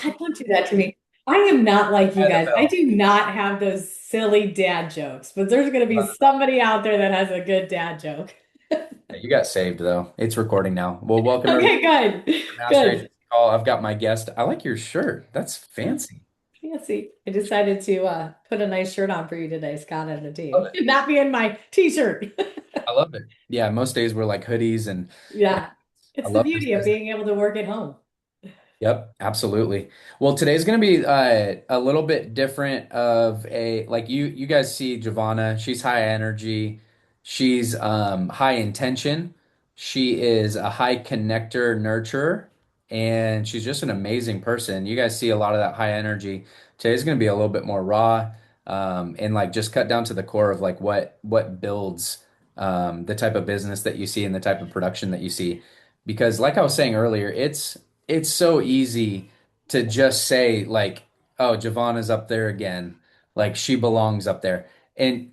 God, don't do that to me. I am not like you By the guys. I bell. do not have those silly dad jokes, but there's going to be somebody out there that has a good dad joke. You got saved though. It's recording now. Well, welcome everybody Okay, good. to the Master Good. Agency Call. I've got my guest. I like your shirt. That's fancy. Fancy. I decided to put a nice shirt on for you today, Scott, and the Love team. it. Not be in my t-shirt. I love it. Yeah, most days we're like hoodies and Yeah. I It's the love this beauty of business. being able to work at home. Yep, absolutely. Well, today's going to be a little bit different of a like you guys see Giovanna, she's high energy, she's high intention, she is a high connector, nurturer, and she's just an amazing person. You guys see a lot of that high energy. Today's going to be a little bit more raw and like just cut down to the core of like what builds the type of business that you see and the type of production that you see. Because like I was saying earlier, it's so easy to just say like, oh, Giovanna's up there again. Like she belongs up there. And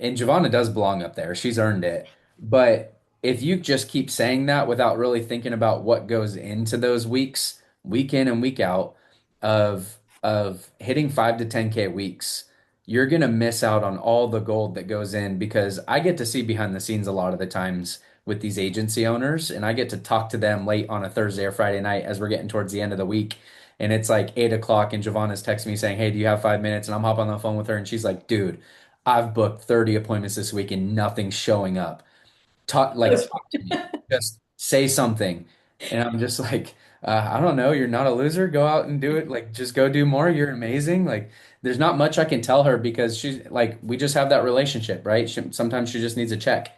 Giovanna does belong up there. She's earned it. But if you just keep saying that without really thinking about what goes into those weeks, week in and week out of hitting 5 to 10K weeks, you're gonna miss out on all the gold that goes in because I get to see behind the scenes a lot of the times with these agency owners, and I get to talk to them late on a Thursday or Friday night as we're getting towards the end of the week. And it's like 8 o'clock, and Giovanna's texting me saying, "Hey, do you have 5 minutes?" And I'm hopping on the phone with her, and she's like, "Dude, I've booked 30 appointments this week and nothing's showing up. Talk to me. Just say something." And I'm just like, I don't know. You're not a loser. Go out and do it. Like, just go do more. You're amazing. Like, there's not much I can tell her because she's like, we just have that relationship, right? Sometimes she just needs a check.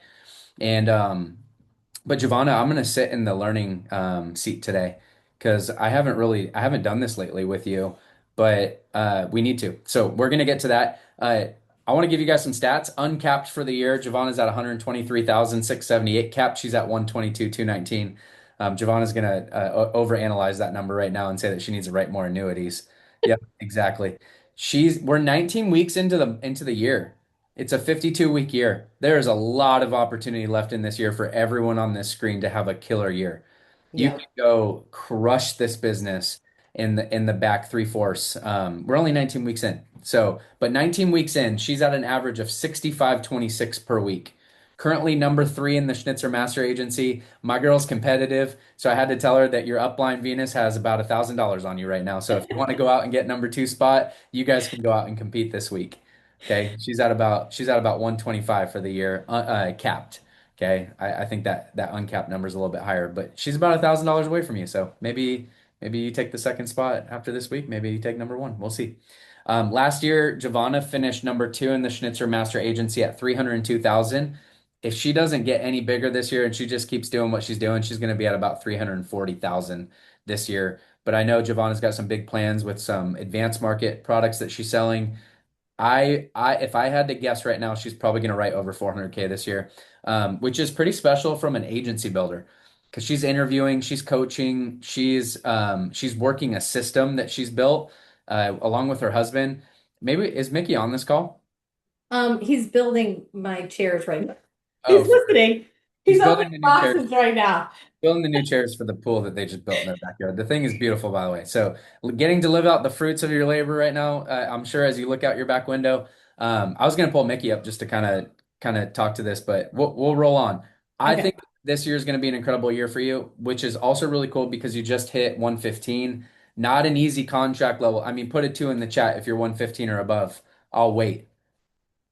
And but Giovanna, I'm gonna sit in the learning seat today because I haven't done this lately with you, but we need to. So we're gonna get to that. I want to give you guys some stats. Uncapped for the year, Giovanna's at 123,678. Capped, she's at 122,219. Giovanna's gonna overanalyze that number right now and say that she needs to write more annuities. Yep, exactly. We're 19 weeks into the year. It's a 52-week year. There is a lot of opportunity left in this year for everyone on this screen to have a killer year. You Yeah. could go crush this business in the back three-fourths. We're only 19 weeks in. So, but 19 weeks in, she's at an average of 65.26 per week. Currently number three in the Schnitzer Master Agency. My girl's competitive, so I had to tell her that your upline Venus has about $1,000 on you right now. So if you want to go out and get number two spot, you guys can go out and compete this week. Okay, she's at about 125 for the year, capped. Okay, I think that uncapped number is a little bit higher, but she's about $1,000 away from you. So maybe you take the second spot after this week. Maybe you take number one. We'll see. Last year, Giovanna finished number two in the Schnitzer Master Agency at 302,000. If she doesn't get any bigger this year and she just keeps doing what she's doing, she's going to be at about 340,000 this year. But I know Giovanna's got some big plans with some advanced market products that she's selling. If I had to guess right now, she's probably going to write over 400K this year, which is pretty special from an agency builder because she's interviewing, she's coaching, she's working a system that she's built along with her husband. Maybe is Mickey on this call? He's building my chairs right now. Oh, He's listening. he's He's building opening the new chairs. boxes right now. Building the new chairs for the pool that they just built in their backyard. The thing is beautiful, by the way. So, getting to live out the fruits of your labor right now. I'm sure as you look out your back window. I was going to pull Mickey up just to kind of talk to this, but we'll roll on. I Okay. think this year is going to be an incredible year for you, which is also really cool because you just hit 115. Not an easy contract level. I mean, put a two in the chat if you're 115 or above. I'll wait.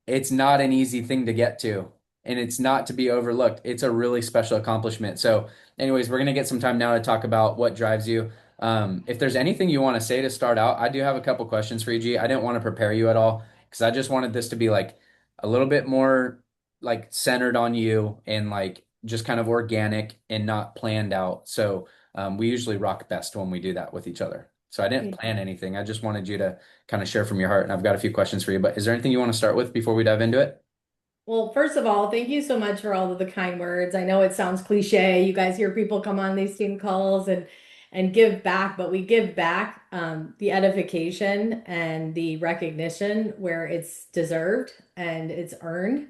It's not an easy thing to get to, and it's not to be overlooked. It's a really special accomplishment. So, anyways, we're gonna get some time now to talk about what drives you. If there's anything you want to say to start out, I do have a couple questions for you, G. I didn't want to prepare you at all because I just wanted this to be like a little bit more like centered on you and like just kind of organic and not planned out. So, we usually rock best when we do that with each other. So I didn't plan anything. I just wanted you to kind of share from your heart. And I've got a few questions for you, but is there anything you want to start with before we dive into it? Well, first of all, thank you so much for all of the kind words. I know it sounds cliche. You guys hear people come on these team calls and give back, but we give back the edification and the recognition where it's deserved and it's earned.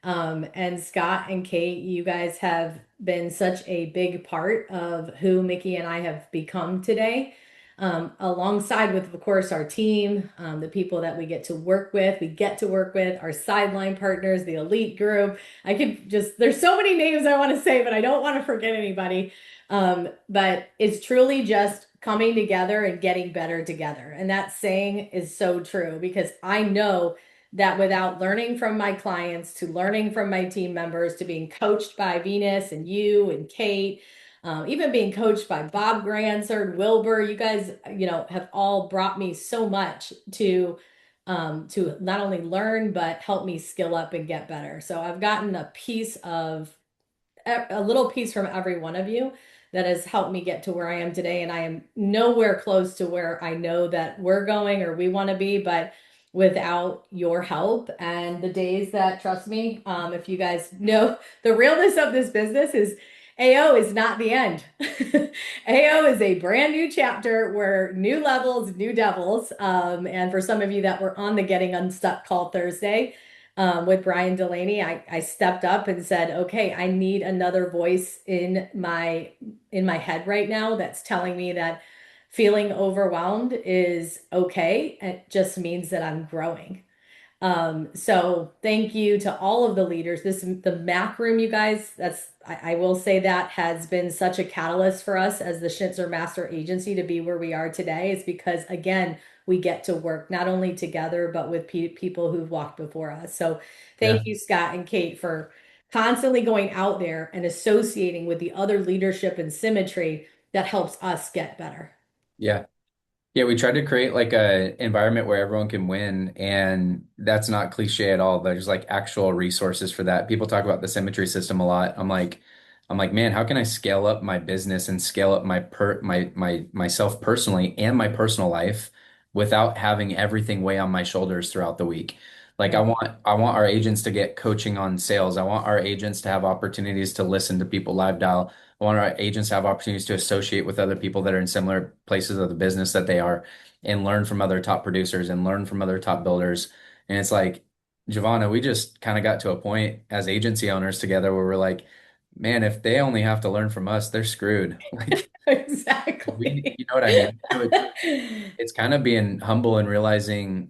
And Scott and Kate, you guys have been such a big part of who Mickey and I have become today. alongside with, of course, our team, the people that we get to work with. We get to work with our sideline partners, the elite group. I could just, there's so many names I want to say, but I don't want to forget anybody. But it's truly just coming together and getting better together. And that saying is so true because I know that without learning from my clients, to learning from my team members, to being coached by Venus and you and Kate, even being coached by Bob Granser, Wilbur, you guys, have all brought me so much to not only learn but help me skill up and get better. So I've gotten a little piece from every one of you that has helped me get to where I am today. And I am nowhere close to where I know that we're going or we want to be, but without your help and the days that, trust me, if you guys know the realness of this business is AO is not the end. AO is a brand new chapter where new levels, new devils. And for some of you that were on the Getting Unstuck call Thursday, with Brian Delaney, I stepped up and said, okay, I need another voice in my head right now that's telling me that feeling overwhelmed is okay. It just means that I'm growing. So thank you to all of the leaders. The Mac room, you guys, I will say that has been such a catalyst for us as the Schnitzer Master Agency to be where we are today. Is because again, we get to work not only together, but with people who've walked before us. So thank Yeah. you, Scott and Kate, for constantly going out there and associating with the other leadership and symmetry that helps us get better. Yeah. Yeah, we tried to create like a environment where everyone can win, and that's not cliche at all. There's like actual resources for that. People talk about the symmetry system a lot. I'm like, man, how can I scale up my business and scale up my myself personally and my personal life without having everything weigh on my shoulders throughout the week? Like Right. I want our agents to get coaching on sales. I want our agents to have opportunities to listen to people live dial. I want our agents to have opportunities to associate with other people that are in similar places of the business that they are and learn from other top producers and learn from other top builders. And it's like, Giovanna, we just kind of got to a point as agency owners together where we're like, man, if they only have to learn from us, they're screwed. Like Exactly. you know what I mean? So it's kind of being humble and realizing,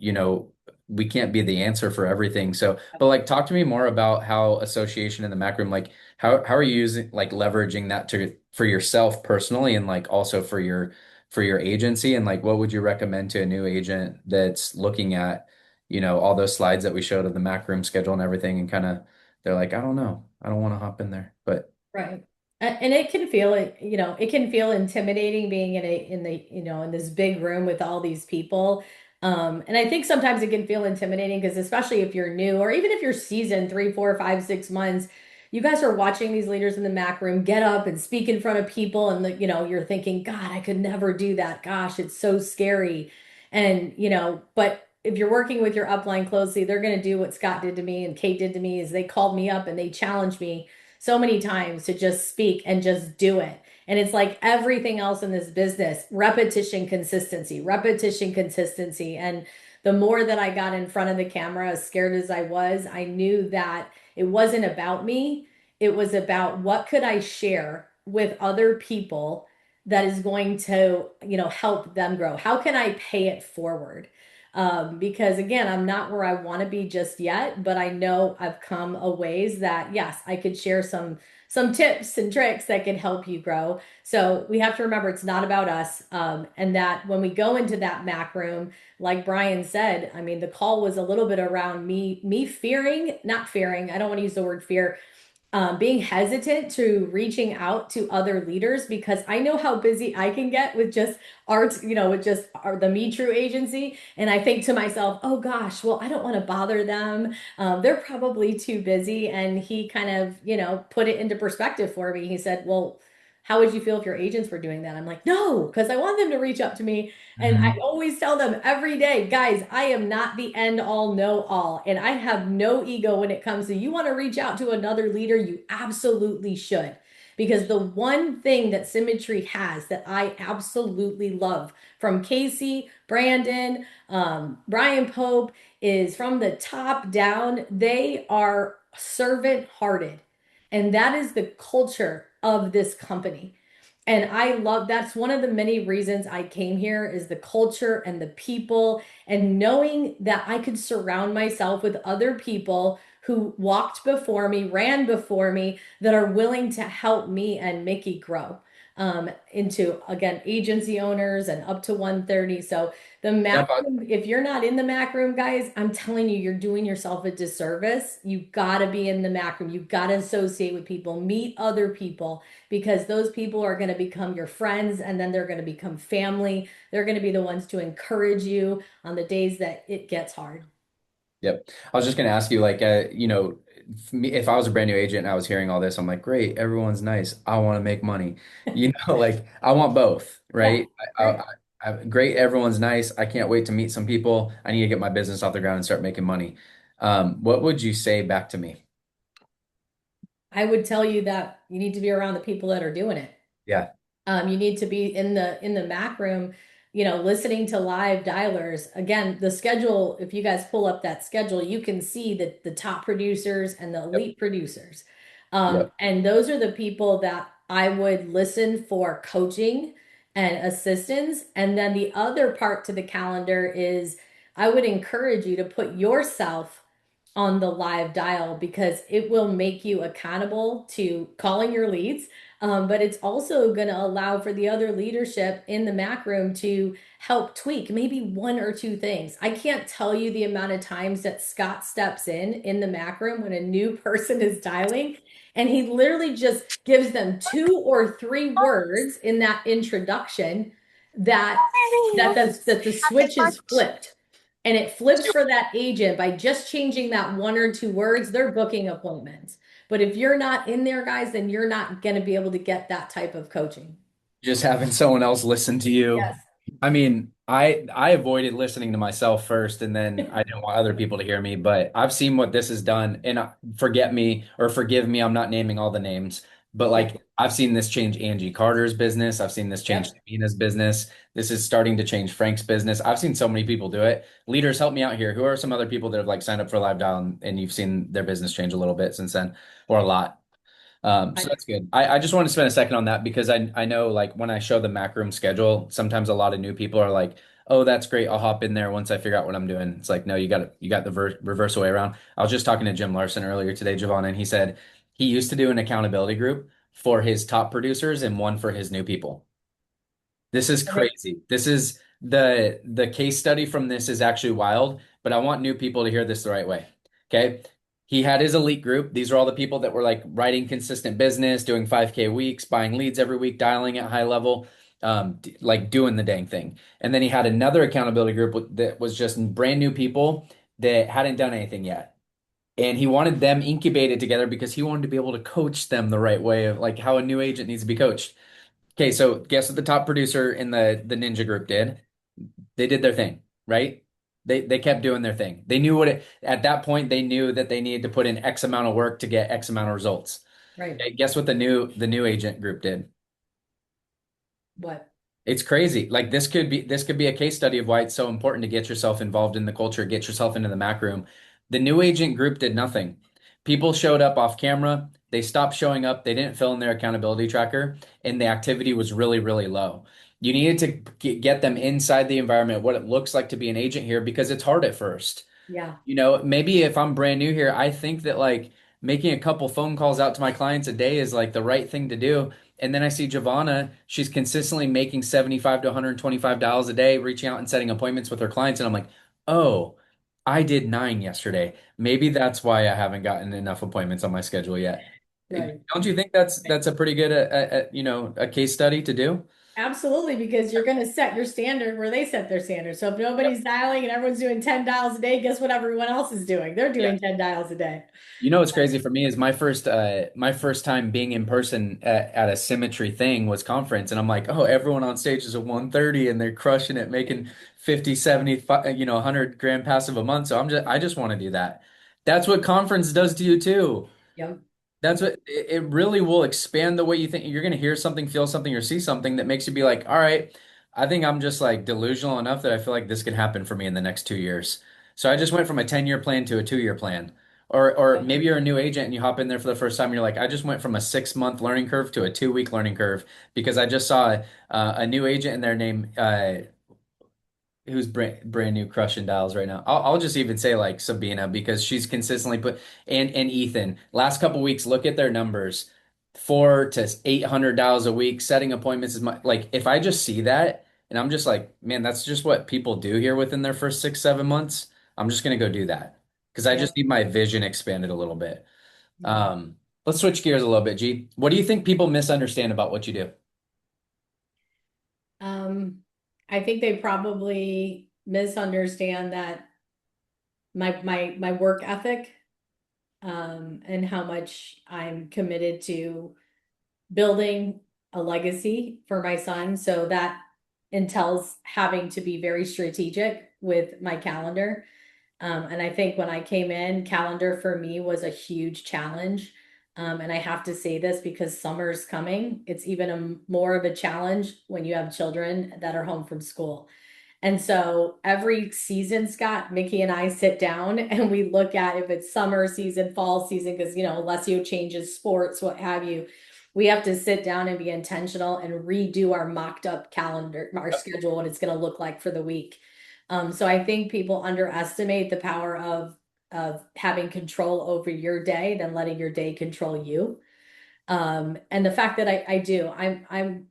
we can't be the answer for everything. So, but like, talk to me more about how association in the Mac room, like, how are you using, like, leveraging that to for yourself personally, and like also for your agency, and like, what would you recommend to a new agent that's looking at, all those slides that we showed of the Mac room schedule and everything, and kind of they're like, I don't know, I don't want to hop in there, but Right. And it can feel it can feel intimidating being in this big room with all these people. And I think sometimes it can feel intimidating because especially if you're new or even if you're seasoned 3, 4, 5, 6 months, you guys are watching these leaders in the Mac room get up and speak in front of people and you're thinking, God, I could never do that. Gosh, it's so scary. And but if you're working with your upline closely, they're going to do what Scott did to me and Kate did to me is they called me up and they challenged me so many times to just speak and just do it. And it's like everything else in this business, repetition, consistency, repetition, consistency. And the more that I got in front of the camera, as scared as I was, I knew that it wasn't about me. It was about what could I share with other people that is going to, help them grow. How can I pay it forward? Because again, I'm not where I want to be just yet, but I know I've come a ways that yes, I could share some tips and tricks that can help you grow. So we have to remember it's not about us, and that when we go into that Mac room, like Brian said, I mean, the call was a little bit around me fearing, not fearing. I don't want to use the word fear, being hesitant to reaching out to other leaders because I know how busy I can get with just art, with just the Mitru agency. And I think to myself, oh gosh, well, I don't want to bother them. They're probably too busy. And he kind of, put it into perspective for me. He said, well, how would you feel if your agents were doing that? I'm like, no, because I want them to reach up to me. And I Mhm. always tell them every day, guys, I am not the end all, know all. And I have no ego when it comes to you want to reach out to another leader, you absolutely should. Because the one thing that Symmetry has that I absolutely love from Casey, Brandon, Brian Pope is from the top down, they are servant hearted. And that is the culture of this company. And I love that's one of the many reasons I came here is the culture and the people and knowing that I could surround myself with other people who walked before me, ran before me, that are willing to help me and Mickey grow into again agency owners and up to 130. So the Yep. Mac room, if you're not in the Mac room, guys, I'm telling you, you're doing yourself a disservice. You gotta be in the Mac room. You gotta associate with people, meet other people because those people are going to become your friends and then they're going to become family. They're going to be the ones to encourage you on the days that it gets hard. Yep. I was just going to ask you, like, if I was a brand new agent and I was hearing all this, I'm like, great, everyone's nice. I want to make money. Like, I want both, Yeah, right? right. Great, everyone's nice. I can't wait to meet some people. I need to get my business off the ground and start making money. What would you say back to me? I would tell you that you need to be around the people that are doing it. Yeah. You need to be in the Mac room, listening to live dialers. Again, the schedule, if you guys pull up that schedule, you can see that the top producers and the Yep. elite producers. Yep. And those are the people that I would listen for coaching and assistance. And then the other part to the calendar is I would encourage you to put yourself on the live dial because it will make you accountable to calling your leads. But it's also going to allow for the other leadership in the Mac room to help tweak maybe one or two things. I can't tell you the amount of times that Scott steps in the Mac room when a new person is dialing, and he literally just gives them two or three words in that introduction that that the switch is flipped and it flips for that agent by just changing that one or two words, they're booking appointments. But if you're not in there, guys, then you're not going to be able to get that type of coaching. Just having someone else listen to you. Yes. I mean, I avoided listening to myself first, and then I didn't want other people to hear me. But I've seen what this has done, and forget me or forgive me, I'm not naming all the names, but Yeah. like I've seen this change Angie Carter's business. I've seen this change Yep. Samina's business. This is starting to change Frank's business. I've seen so many people do it. Leaders, help me out here. Who are some other people that have like signed up for Live Dial and you've seen their business change a little bit since then, or a lot? So I, that's good. I just want to spend a second on that because I know like when I show the Mac room schedule, sometimes a lot of new people are like, "Oh, that's great. I'll hop in there once I figure out what I'm doing." It's like, no, you got the reverse way around. I was just talking to Jim Larson earlier today, Giovanna, and he said he used to do an accountability group for his top producers and one for his new people. This is crazy. This is the case study from this is actually wild, but I want new people to hear this the right way. Okay. He had his elite group. These are all the people that were like writing consistent business, doing 5K weeks, buying leads every week, dialing at high level, like doing the dang thing. And then he had another accountability group that was just brand new people that hadn't done anything yet. And he wanted them incubated together because he wanted to be able to coach them the right way of like how a new agent needs to be coached. Okay, so guess what the top producer in the Ninja group did? They did their thing, right? They kept doing their thing. They knew what it at that point they knew that they needed to put in X amount of work to get X amount of results. right. Okay, guess what the new agent group did? What? It's crazy. Like this could be a case study of why it's so important to get yourself involved in the culture, get yourself into the Mac room. The new agent group did nothing. People showed up off camera. They stopped showing up. They didn't fill in their accountability tracker, and the activity was really, really low. You needed to get them inside the environment, what it looks like to be an agent here, because it's hard at first. Yeah. Maybe if I'm brand new here, I think that like making a couple phone calls out to my clients a day is like the right thing to do. And then I see Giovanna, she's consistently making 75 to $125 a day, reaching out and setting appointments with her clients. And I'm like, oh, I did 9 yesterday. Maybe that's why I haven't gotten enough appointments on my schedule yet. Right. Don't you think that's a pretty good a case study to do? Absolutely, because you're going to set your standard where they set their standard. So if nobody's dialing and everyone's doing 10 dials a day, guess what everyone else is doing? They're Yeah. doing 10 dials a day. You know what's crazy for me is my first time being in person at a symmetry thing was conference, and I'm like, oh, everyone on stage is a 130 and they're crushing it, making 50, 70, 100 grand passive a month. So I just want to do that. That's what conference does to you too. Yep. That's what it really will expand the way you think. You're going to hear something, feel something, or see something that makes you be like, all right, I think I'm just like delusional enough that I feel like this could happen for me in the next 2 years. So I just went from a 10-year plan to a 2-year plan. Or maybe you're a new agent and you hop in there for the first time. You're like, I just went from a 6 month learning curve to a 2 week learning curve because I just saw a new agent in there named who's brand new crushing dials right now. I'll just even say like Sabina because she's consistently put and Ethan. Last couple weeks, look at their numbers. 400 to 800 dials a week, setting appointments is my like if I just see that and I'm just like, man, that's just what people do here within their first 6, 7 months. I'm just gonna go do that because I just Yep. need my vision expanded a little bit. Yeah. Um, let's switch gears a little bit, G. What do you think people misunderstand about what you do? Um, I think they probably misunderstand that my work ethic, and how much I'm committed to building a legacy for my son. So that entails having to be very strategic with my calendar. And I think when I came in, calendar for me was a huge challenge. And I have to say this because summer's coming. It's even more of a challenge when you have children that are home from school. And so every season, Scott, Mickey and I sit down and we look at if it's summer season, fall season, because, Alessio changes sports, what have you. We have to sit down and be intentional and redo our mocked up calendar, our schedule, what it's going to look like for the week. So I think people underestimate the power of having control over your day than letting your day control you. And the fact that I do, I'm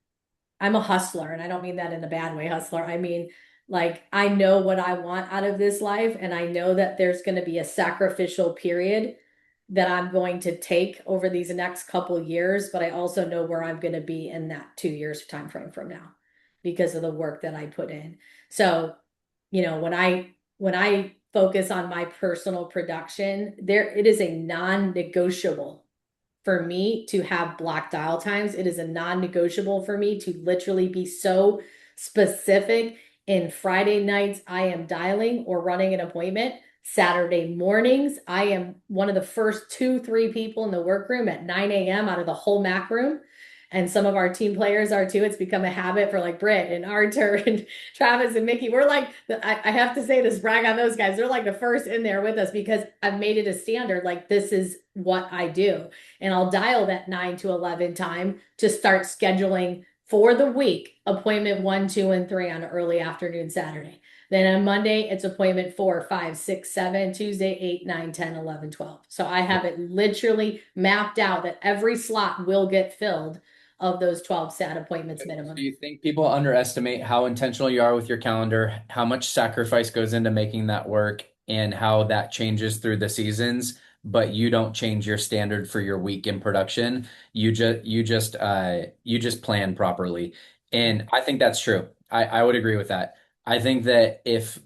a hustler, and I don't mean that in a bad way, hustler. I mean, like, I know what I want out of this life, and I know that there's going to be a sacrificial period that I'm going to take over these next couple years, but I also know where I'm going to be in that 2 years time frame from now because of the work that I put in. So, when I focus on my personal production, there it is a non-negotiable for me to have block dial times. It is a non-negotiable for me to literally be so specific. In Friday nights, I am dialing or running an appointment. Saturday mornings, I am one of the first two, three people in the workroom at 9 a.m. out of the whole Mac room. And some of our team players are too. It's become a habit for like Britt and Artur and Travis and Mickey. We're like, I have to say this, brag on those guys. They're like the first in there with us because I've made it a standard. Like, this is what I do. And I'll dial that 9 to 11 time to start scheduling for the week appointment 1, 2, and 3 on an early afternoon Saturday. Then on Monday, it's appointment 4, 5, 6, 7, Tuesday, 8, 9, 10, 11, 12. So I have it literally mapped out that every slot will get filled of those 12 SAT appointments So minimum. you think people underestimate how intentional you are with your calendar, how much sacrifice goes into making that work, and how that changes through the seasons, but you don't change your standard for your week in production. You just plan properly. And I think that's true. I would agree with that. I think that if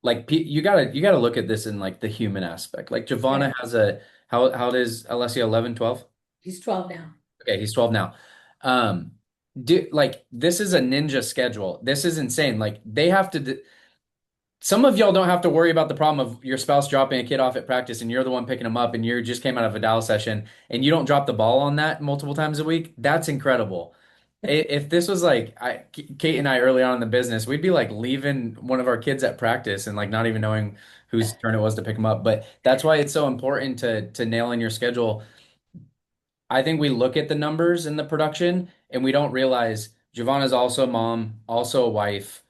like you gotta look at this in like the human aspect. Like Giovanna Okay. has a how old is Alessio 11, 12? He's 12 now. Okay, he's 12 now. Um, like this is a ninja schedule. This is insane. Like they have to some of y'all don't have to worry about the problem of your spouse dropping a kid off at practice and you're the one picking them up and you just came out of a dial session and you don't drop the ball on that multiple times a week. That's incredible. If this was like Kate and I early on in the business, we'd be like leaving one of our kids at practice and like not even knowing whose turn it was to pick them up. But that's why it's so important to nail in your schedule. I think we look at the numbers in the production and we don't realize Giovanna's also a mom, also a wife,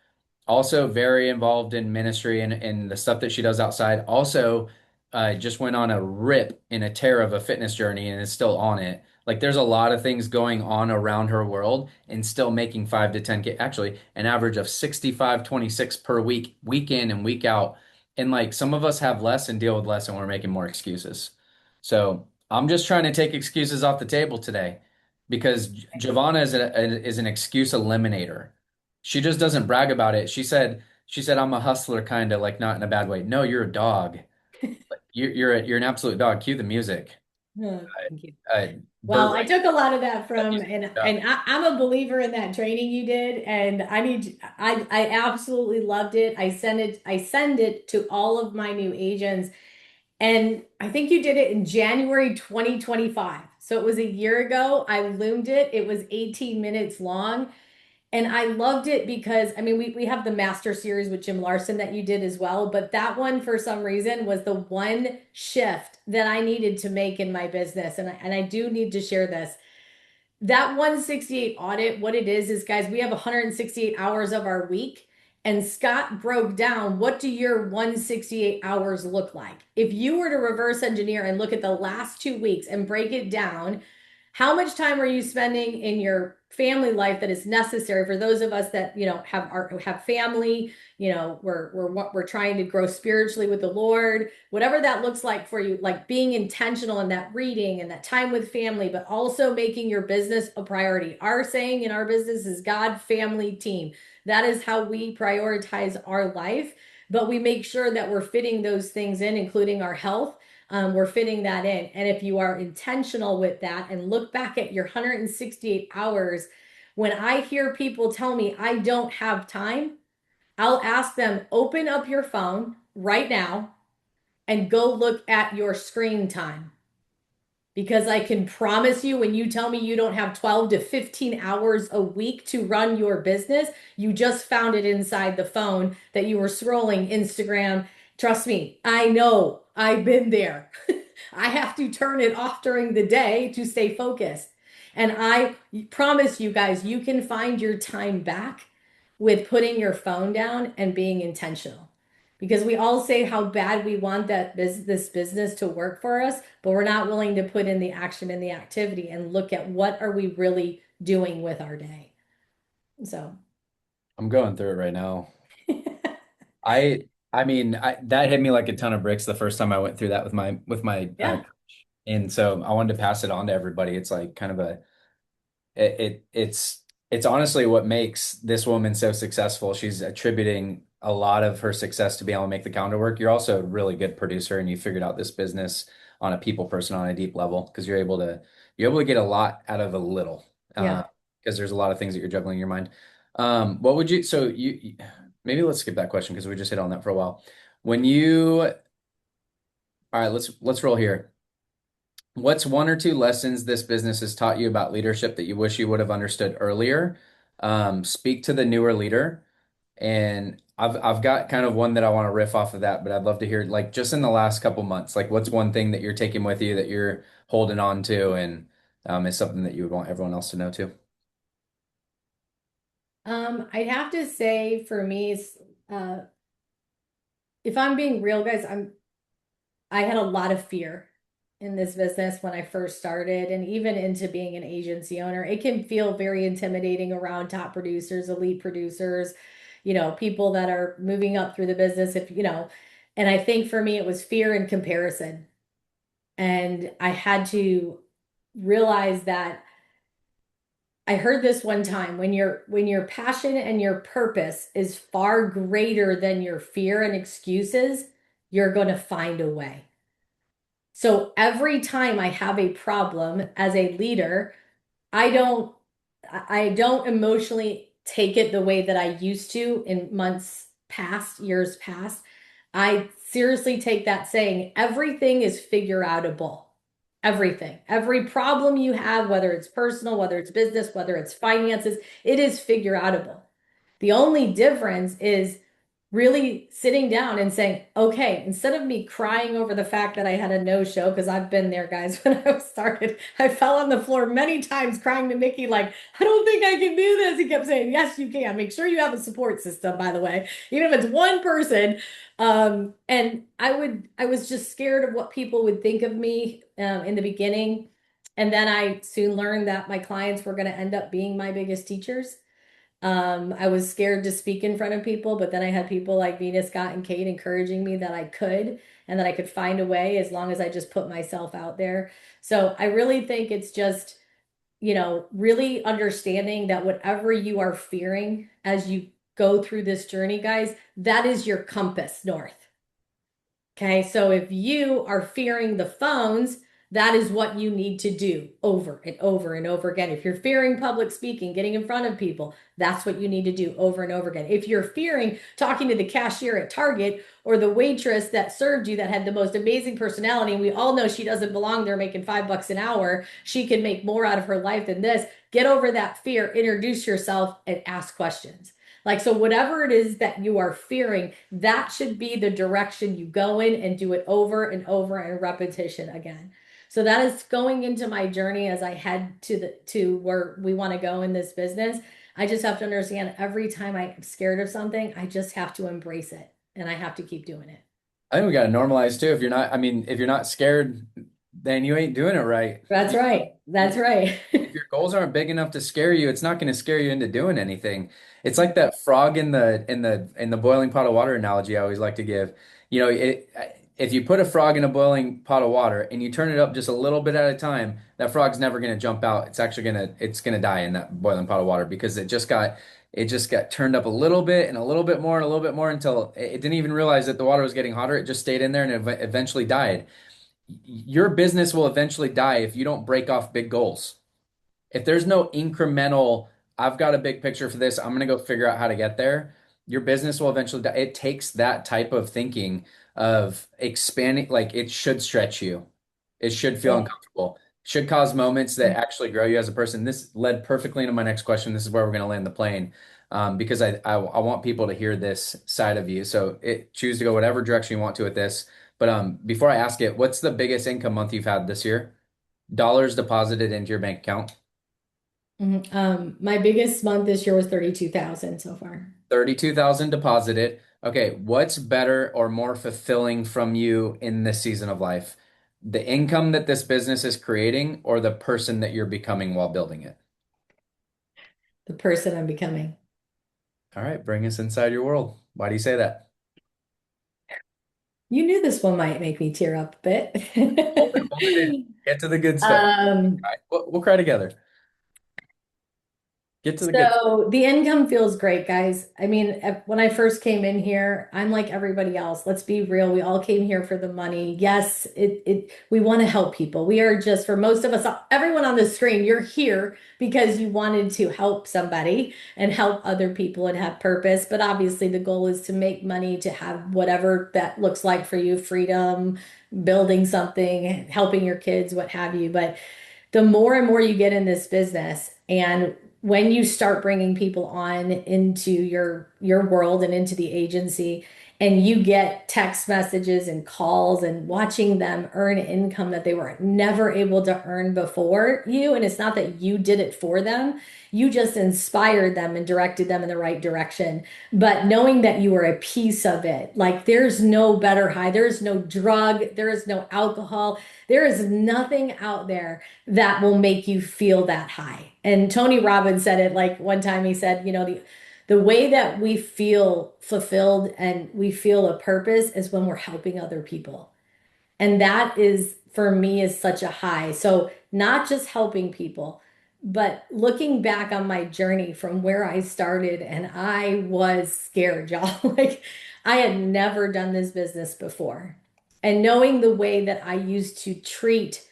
also very involved in ministry and the stuff that she does outside. Also, just went on a rip in a tear of a fitness journey and is still on it. Like there's a lot of things going on around her world and still making 5 to 10K, actually an average of 65, 26 per week, week in and week out. And like some of us have less and deal with less and we're making more excuses. So I'm just trying to take excuses off the table today because Giovanna is an excuse eliminator. She just doesn't brag about it. She said I'm a hustler kind of like not in a bad way. No, you're a dog. You're an absolute dog. Cue the music. Oh, thank you. Burt Well, I Reichardt took a lot of that said from, he's and a and duck. I'm a believer in that training you did, and I absolutely loved it. I send it to all of my new agents, and I think you did it in January 2025. So it was a year ago. I loomed it. It was 18 minutes long. And I loved it because I mean we have the master series with Jim Larson that you did as well, but that one for some reason was the one shift that I needed to make in my business. And I do need to share this. That 168 audit, what it is guys, we have 168 hours of our week. And Scott broke down, what do your 168 hours look like? If you were to reverse engineer and look at the last 2 weeks and break it down, how much time are you spending in your family life that is necessary for those of us that, have family, we're trying to grow spiritually with the Lord, whatever that looks like for you, like being intentional in that reading and that time with family, but also making your business a priority. Our saying in our business is God, family, team. That is how we prioritize our life, but we make sure that we're fitting those things in, including our health. We're fitting that in. And if you are intentional with that and look back at your 168 hours, when I hear people tell me I don't have time, I'll ask them, open up your phone right now and go look at your screen time. Because I can promise you, when you tell me you don't have 12 to 15 hours a week to run your business, you just found it inside the phone that you were scrolling Instagram. Trust me, I know I've been there. I have to turn it off during the day to stay focused. And I promise you guys, you can find your time back with putting your phone down and being intentional. Because we all say how bad we want this business to work for us, but we're not willing to put in the action and the activity and look at what are we really doing with our day. So, I'm going through it right now. I mean, that hit me like a ton of bricks the first time I went through that with my yeah, and so I wanted to pass it on to everybody. It's like kind of a it's honestly what makes this woman so successful. She's attributing a lot of her success to be able to make the calendar work. You're also a really good producer, and you figured out this business on a people person on a deep level because you're able to get a lot out of a little. yeah. Because there's a lot of things that you're juggling in your mind. What would you so you maybe let's skip that question because we just hit on that for a while. When you all right, let's roll here. What's one or two lessons this business has taught you about leadership that you wish you would have understood earlier? Speak to the newer leader. And I've got kind of one that I want to riff off of that, but I'd love to hear like just in the last couple months, like what's one thing that you're taking with you that you're holding on to and is something that you would want everyone else to know too. I'd have to say for me, if I'm being real, guys, I had a lot of fear in this business when I first started, and even into being an agency owner. It can feel very intimidating around top producers, elite producers, people that are moving up through the business, and I think for me, it was fear and comparison. And I had to realize that I heard this one time when your passion and your purpose is far greater than your fear and excuses, you're going to find a way. So every time I have a problem as a leader, I don't I don't emotionally take it the way that I used to in months past, years past. I seriously take that saying everything is figure outable. Everything. Every problem you have, whether it's personal, whether it's business, whether it's finances, it is figure outable. The only difference is really sitting down and saying, okay, instead of me crying over the fact that I had a no-show, because I've been there, guys, when I started, I fell on the floor many times crying to Mickey, like, I don't think I can do this. He kept saying, yes, you can. Make sure you have a support system, by the way, even if it's one person. And I was just scared of what people would think of me in the beginning. And then I soon learned that my clients were going to end up being my biggest teachers. I was scared to speak in front of people, but then I had people like Venus, Scott, and Kate encouraging me that I could and that I could find a way as long as I just put myself out there. So I really think it's just, really understanding that whatever you are fearing as you go through this journey, guys, that is your compass north. Okay, so if you are fearing the phones, That is what you need to do over and over and over again. If you're fearing public speaking, getting in front of people, that's what you need to do over and over again. If you're fearing talking to the cashier at Target or the waitress that served you that had the most amazing personality, and we all know she doesn't belong there making $5 an hour, she can make more out of her life than this. Get over that fear, introduce yourself, and ask questions. Like, so whatever it is that you are fearing, that should be the direction you go in and do it over and over and repetition again. So that is going into my journey as I head to where we want to go in this business. I just have to understand every time I'm scared of something, I just have to embrace it and I have to keep doing it. I think we got to normalize too. If you're not, I mean, if you're not scared, then you ain't doing it right. That's right. That's right. If your goals aren't big enough to scare you, it's not going to scare you into doing anything. It's like that frog in the boiling pot of water analogy I always like to give. You know, if you put a frog in a boiling pot of water and you turn it up just a little bit at a time, that frog's never going to jump out. It's going to die in that boiling pot of water because it just got turned up a little bit and a little bit more and a little bit more until it didn't even realize that the water was getting hotter. It just stayed in there and it eventually died. Your business will eventually die if you don't break off big goals. If there's no incremental, I've got a big picture for this, I'm going to go figure out how to get there, your business will eventually die. It takes that type of thinking of expanding, like it should stretch you. It should feel Yeah. uncomfortable. Should cause moments that actually grow you as a person. This led perfectly into my next question. This is where we're going to land the plane. Because I want people to hear this side of you. So choose to go whatever direction you want to with this. But before I ask it, what's the biggest income month you've had this year? Dollars deposited into your bank account? Mhm. My biggest month this year was 32,000 so far. 32,000 deposited. Okay, what's better or more fulfilling from you in this season of life? The income that this business is creating or the person that you're becoming while building it? The person I'm becoming. All right, bring us inside your world. Why do you say that? You knew this one might make me tear up a Hold it in. bit. Get to the good stuff. Um, All right, we'll cry together. Get to the good. So the income feels great, guys. I mean, when I first came in here, I'm like everybody else. Let's be real. We all came here for the money. Yes, we want to help people. We are just, for most of us, everyone on the screen, you're here because you wanted to help somebody and help other people and have purpose. But obviously the goal is to make money, to have whatever that looks like for you, freedom, building something, helping your kids, what have you. But the more and more you get in this business and when you start bringing people on into your world and into the agency and you get text messages and calls and watching them earn income that they were never able to earn before you, and it's not that you did it for them, you just inspired them and directed them in the right direction, but knowing that you were a piece of it, like there's no better high, there's no drug, there is no alcohol, there is nothing out there that will make you feel that high. And Tony Robbins said it like one time he said, the way that we feel fulfilled and we feel a purpose is when we're helping other people. And that is for me is such a high. So not just helping people, but looking back on my journey from where I started and I was scared, y'all. Like I had never done this business before. And knowing the way that I used to treat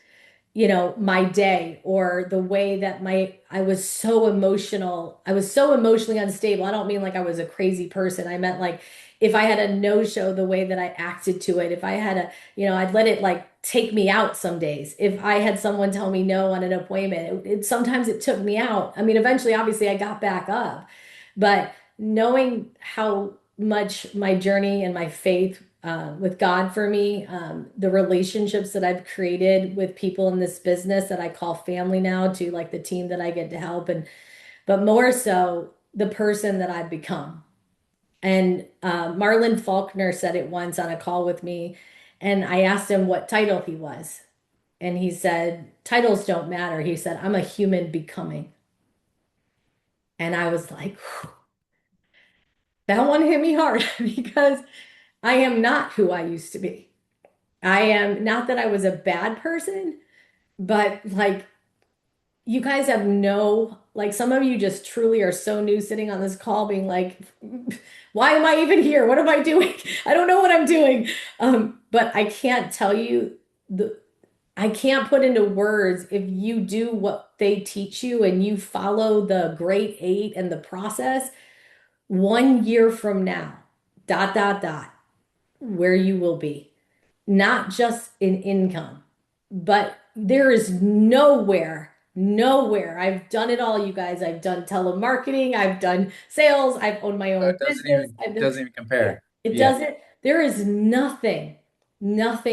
my day or the way that I was so emotional. I was so emotionally unstable. I don't mean like I was a crazy person. I meant like if I had a no-show, the way that I acted to it. If I had I'd let it like take me out some days. If I had someone tell me no on an appointment, sometimes it took me out. I mean, eventually, obviously, I got back up, but knowing how much my journey and my faith with God for me, the relationships that I've created with people in this business that I call family now, to like the team that I get to help, and but more so the person that I've become. And Marlon Faulkner said it once on a call with me, and I asked him what title he was, and he said, "Titles don't matter." He said, "I'm a human becoming," and I was like, "Whew, that one hit me hard because I am not who I used to be. I am not that I was a bad person, but like you guys have like some of you just truly are so new sitting on this call being like, why am I even here? What am I doing? I don't know what I'm doing. But I can't tell you I can't put into words if you do what they teach you and you follow the grade eight and the process, 1 year from now, dot, dot, dot, where you will be. Not just in income, but there is nowhere. I've done it all, you guys. I've done telemarketing, I've done sales, I've owned my So own business. I've it done, doesn't even yeah, compare. it Yeah. doesn't, there is nothing,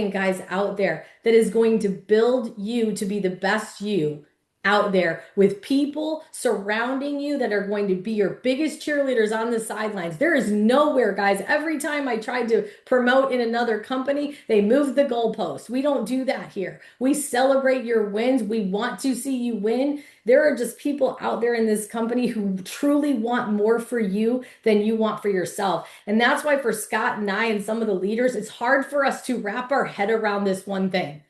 guys, out there that is going to build you to be the best you out there with people surrounding you that are going to be your biggest cheerleaders on the sidelines. There is nowhere, guys. Every time I tried to promote in another company, they moved the goalpost. We don't do that here. We celebrate your wins. We want to see you win. There are just people out there in this company who truly want more for you than you want for yourself. And that's why for Scott and I and some of the leaders, it's hard for us to wrap our head around this one thing.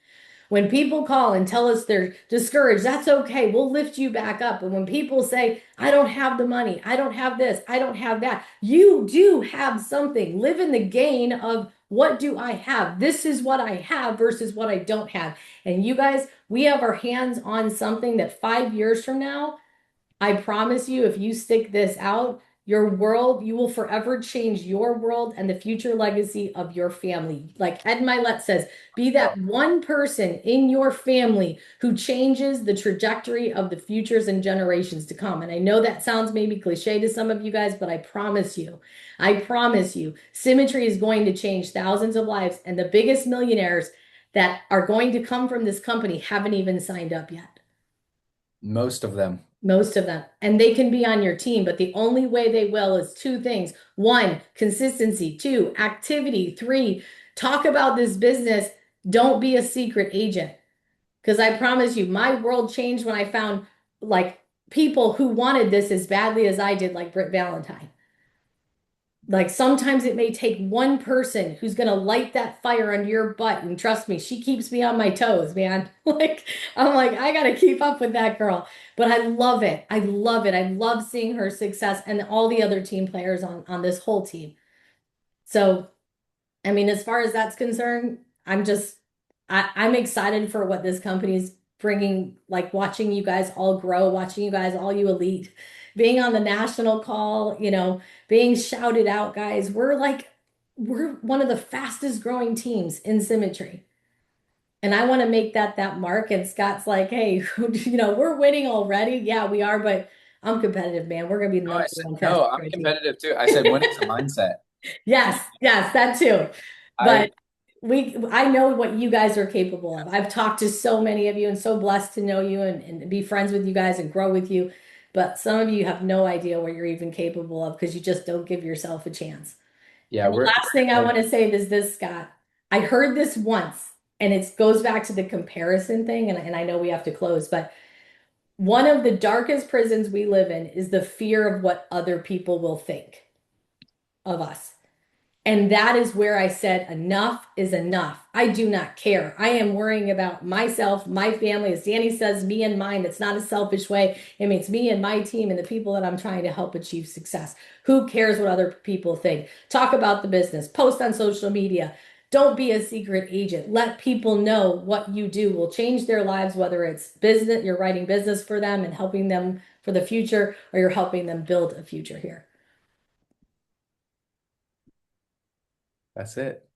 When people call and tell us they're discouraged, that's okay. We'll lift you back up. And when people say, I don't have the money, I don't have this, I don't have that, you do have something. Live in the gain of what do I have? This is what I have versus what I don't have. And you guys, we have our hands on something that 5 years from now, I promise you, if you stick this out, your world, you will forever change your world and the future legacy of your family. Like Ed Milet says, be that one person in your family who changes the trajectory of the futures and generations to come. And I know that sounds maybe cliche to some of you guys, but I promise you, Symmetry is going to change thousands of lives. And the biggest millionaires that are going to come from this company haven't even signed up yet. Most of them. Most of them. And they can be on your team, but the only way they will is two things. One, consistency. Two, activity. Three, talk about this business. Don't be a secret agent. Because I promise you, my world changed when I found like people who wanted this as badly as I did, like Britt Valentine. Like sometimes it may take one person who's going to light that fire under your butt. And trust me, she keeps me on my toes, man. Like, I'm like, I got to keep up with that girl. But I love it. I love it. I love seeing her success and all the other team players on this whole team. So I mean, as far as that's concerned, I'm excited for what this company's bringing, like watching you guys all grow, watching you guys, all you elite, being on the national call, being shouted out, guys. We're one of the fastest growing teams in Symmetry. And I want to make that mark. And Scott's like, hey, we're winning already. Yeah, we are, but I'm competitive, man. We're gonna be the No, I number said, one test no, I'm team. competitive too. I said winning's a mindset. Yes, yes, that too. But I I know what you guys are capable of. I've talked to so many of you and so blessed to know you and be friends with you guys and grow with you. But some of you have no idea what you're even capable of because you just don't give yourself a chance. yeah, And the last thing I want to say is this, Scott. I heard this once, and it goes back to the comparison thing, and I know we have to close, but one of the darkest prisons we live in is the fear of what other people will think of us. And that is where I said, enough is enough. I do not care. I am worrying about myself, my family. As Danny says, me and mine. It's not a selfish way. It means me and my team and the people that I'm trying to help achieve success. Who cares what other people think? Talk about the business, post on social media. Don't be a secret agent. Let people know what you do will change their lives, whether it's business, you're writing business for them and helping them for the future, or you're helping them build a future here. that's it.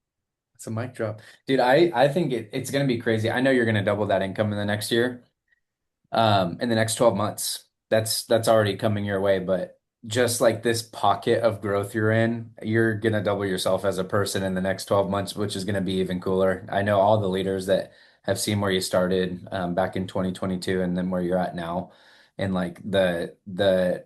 It's a mic drop. Dude, I think it's gonna be crazy. I know you're gonna double that income in the next year, in the next 12 months. That's already coming your way, but just like this pocket of growth you're in, you're gonna double yourself as a person in the next 12 months, which is gonna be even cooler. I know all the leaders that have seen where you started back in 2022 and then where you're at now, and like the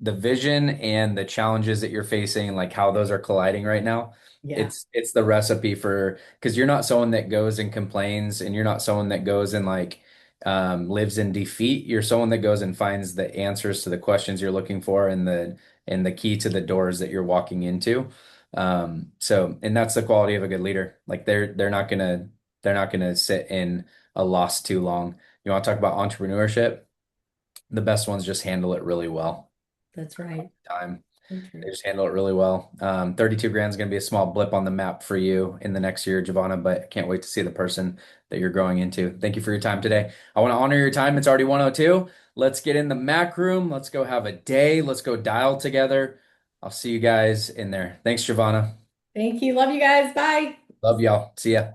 vision and the challenges that you're facing, like how those are colliding right now. Yeah, It's the recipe for because you're not someone that goes and complains, and you're not someone that goes and like lives in defeat. You're someone that goes and finds the answers to the questions you're looking for and the key to the doors that you're walking into. So and that's the quality of a good leader. Like they're not gonna sit in a loss too long. You want to talk about entrepreneurship? The best ones just handle it really well that's right. time. They Mitru. just handle it really well. 32 grand is going to be a small blip on the map for you in the next year, Giovanna, but I can't wait to see the person that you're growing into. Thank you for your time today. I want to honor your time. It's already 1:02. Let's get in the Mac room. Let's go have a day. Let's go dial together. I'll see you guys in there. Thanks, Giovanna. Thank you. Love you guys. Bye. Love y'all. See ya.